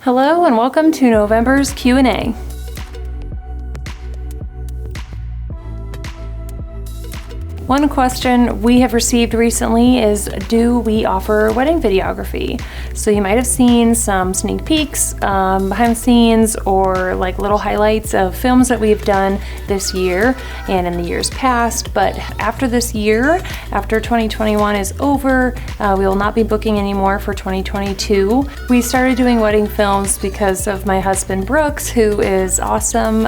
Hello and welcome to November's Q&A. One question we have received recently is, do we offer wedding videography? So you might have seen some sneak peeks, behind the scenes, or like little highlights of films that we've done this year and in the years past. But after this year, after 2021 is over, we will not be booking anymore for 2022. We started doing wedding films because of my husband Brooks, who is awesome.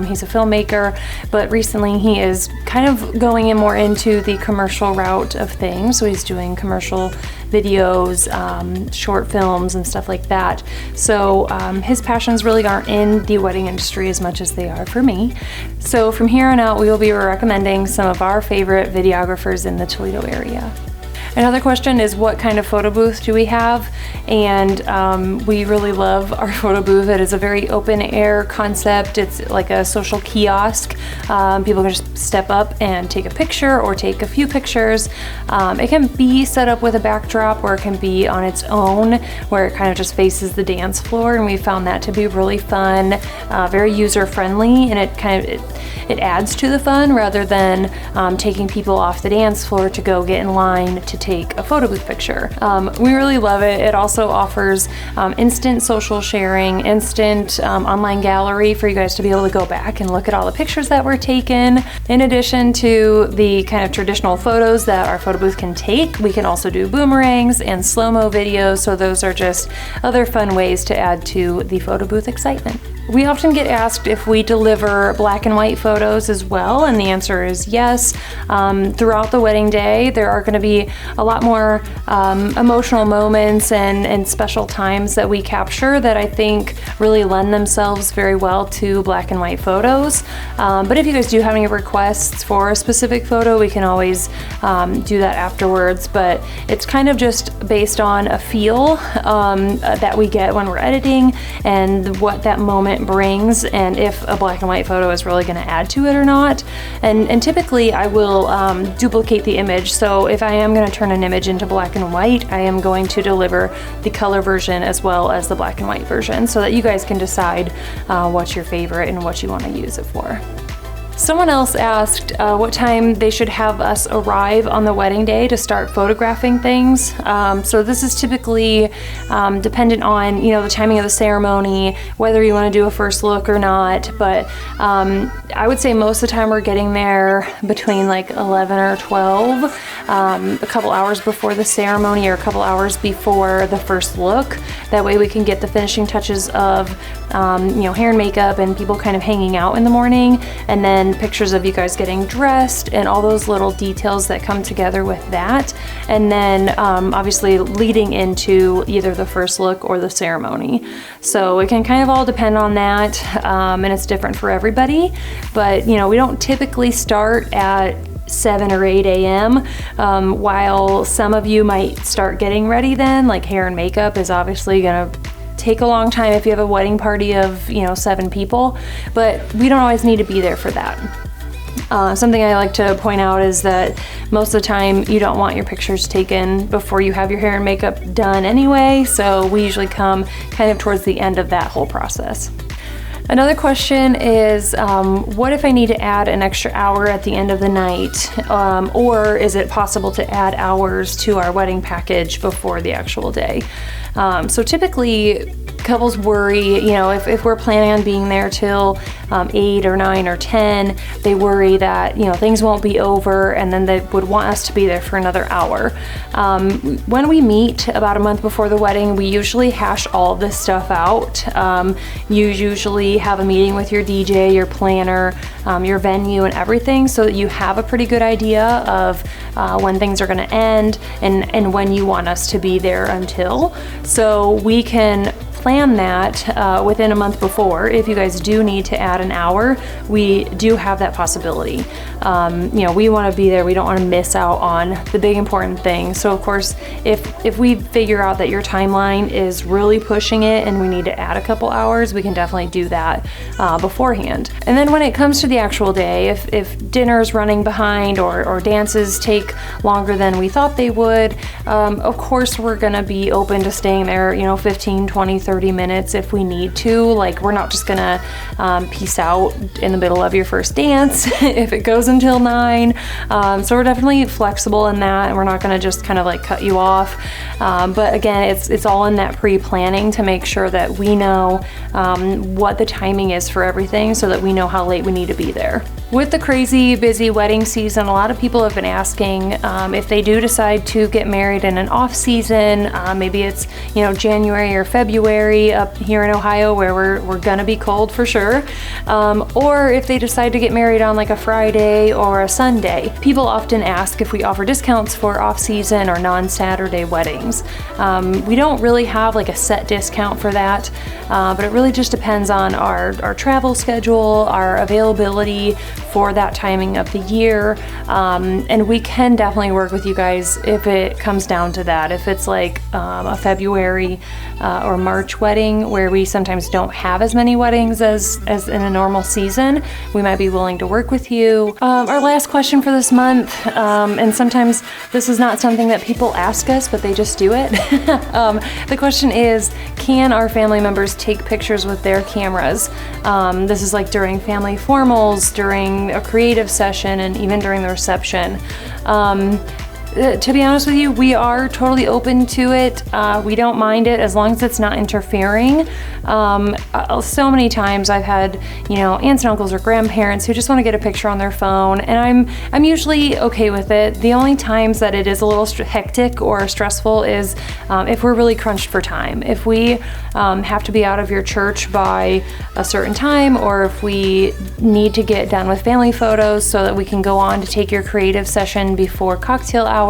He's a filmmaker, but recently he is kind of going in more into the commercial route of things. So he's doing commercial videos, short films and stuff like that. So his passions really aren't in the wedding industry as much as they are for me. So from here on out, we will be recommending some of our favorite videographers in the Toledo area. Another question is, what kind of photo booth do we have? And we really love our photo booth. It is a very open air concept. It's like a social kiosk. People can just step up and take a picture or take a few pictures. It can be set up with a backdrop, or it can be on its own, where it kind of just faces the dance floor. And we found that to be really fun, very user friendly, and it adds to the fun rather than taking people off the dance floor to go get in line to take a photo booth picture. We really love it. It also offers instant social sharing, instant online gallery for you guys to be able to go back and look at all the pictures that were taken. In addition to the kind of traditional photos that our photo booth can take, we can also do boomerangs and slow-mo videos, so those are just other fun ways to add to the photo booth excitement. We often get asked if we deliver black and white photos as well, and the answer is yes. Throughout the wedding day, there are going to be a lot more emotional moments and special times that we capture that I think really lend themselves very well to black and white photos. But if you guys do have any requests for a specific photo, we can always do that afterwards. But it's kind of just based on a feel that we get when we're editing and what that moment brings, and if a black and white photo is really going to add to it or not. And typically I will duplicate the image. So if I am going to turn an image into black and white, I am going to deliver the color version as well as the black and white version, so that you guys can decide what's your favorite and what you want to use it for. Someone else asked what time they should have us arrive on the wedding day to start photographing things. So this is typically dependent on, the timing of the ceremony, whether you want to do a first look or not. But I would say most of the time we're getting there between like 11 or 12, a couple hours before the ceremony or a couple hours before the first look. That way we can get the finishing touches of hair and makeup and people kind of hanging out in the morning, and then pictures of you guys getting dressed and all those little details that come together with that. And then obviously leading into either the first look or the ceremony. So it can kind of all depend on that, and it's different for everybody. But we don't typically start at 7 or 8 a.m. While some of you might start getting ready then, like hair and makeup is obviously gonna take a long time if you have a wedding party of 7 people, but we don't always need to be there for that. Something I like to point out is that most of the time you don't want your pictures taken before you have your hair and makeup done anyway, so we usually come kind of towards the end of that whole process. Another question is, what if I need to add an extra hour at the end of the night? Or is it possible to add hours to our wedding package before the actual day? So typically couples worry, if we're planning on being there till 8 or 9 or 10, they worry that, things won't be over, and then they would want us to be there for another hour. When we meet about a month before the wedding, we usually hash all of this stuff out. You usually have a meeting with your DJ, your planner, your venue and everything, so that you have a pretty good idea of when things are going to end and when you want us to be there until. So we can plan that within a month before. If you guys do need to add an hour, we do have that possibility. We want to be there. We don't want to miss out on the big important things. So of course, if we figure out that your timeline is really pushing it and we need to add a couple hours, we can definitely do that beforehand. And then when it comes to the actual day, if dinner's running behind or dances take longer than we thought they would, of course we're going to be open to staying there 15, 20, 30 minutes if we need to. Like, we're not just gonna peace out in the middle of your first dance if it goes until 9. So we're definitely flexible in that, and we're not gonna just kind of like cut you off. But again, it's all in that pre-planning to make sure that we know what the timing is for everything, so that we know how late we need to be there. With the crazy busy wedding season, a lot of people have been asking if they do decide to get married in an off season, maybe it's, you know, January or February up here in Ohio where we're gonna be cold for sure, or if they decide to get married on like a Friday or a Sunday. People often ask if we offer discounts for off season or non-Saturday weddings. We don't really have like a set discount for that, but it really just depends on our travel schedule, our availability for that timing of the year, and we can definitely work with you guys if it comes down to that. If it's like a February or March wedding where we sometimes don't have as many weddings as in a normal season, we might be willing to work with you. Our last question for this month, and sometimes this is not something that people ask us, but they just do it. The question is, can our family members take pictures with their cameras? This is like during family formals, during a creative session, and even during the reception. To be honest with you, we are totally open to it. We don't mind it as long as it's not interfering. So many times I've had, you know, aunts and uncles or grandparents who just want to get a picture on their phone, and I'm usually okay with it. The only times that it is a little hectic or stressful is if we're really crunched for time. If we have to be out of your church by a certain time, or if we need to get done with family photos so that we can go on to take your creative session before cocktail hour,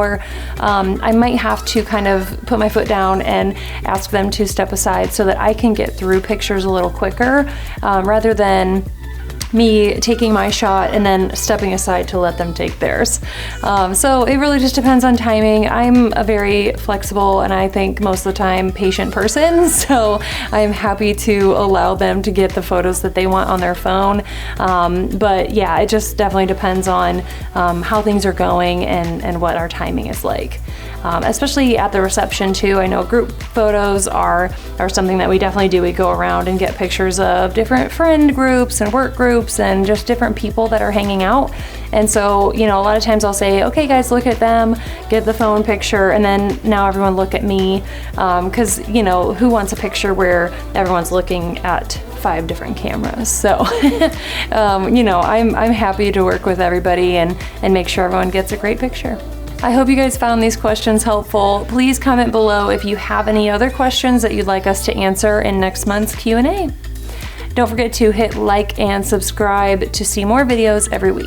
I might have to kind of put my foot down and ask them to step aside so that I can get through pictures a little quicker, rather than me taking my shot and then stepping aside to let them take theirs. So it really just depends on timing. I'm a very flexible, and I think most of the time patient person, so I'm happy to allow them to get the photos that they want on their phone. But yeah, it just definitely depends on how things are going and what our timing is like. Especially at the reception too. I know group photos are something that we definitely do. We go around and get pictures of different friend groups and work groups and just different people that are hanging out. And so, you know, a lot of times I'll say, okay guys, look at them, get the phone picture, and then now everyone look at me. Cause you know, who wants a picture where everyone's looking at 5 different cameras? So, you know, I'm happy to work with everybody and make sure everyone gets a great picture. I hope you guys found these questions helpful. Please comment below if you have any other questions that you'd like us to answer in next month's Q&A. Don't forget to hit like and subscribe to see more videos every week.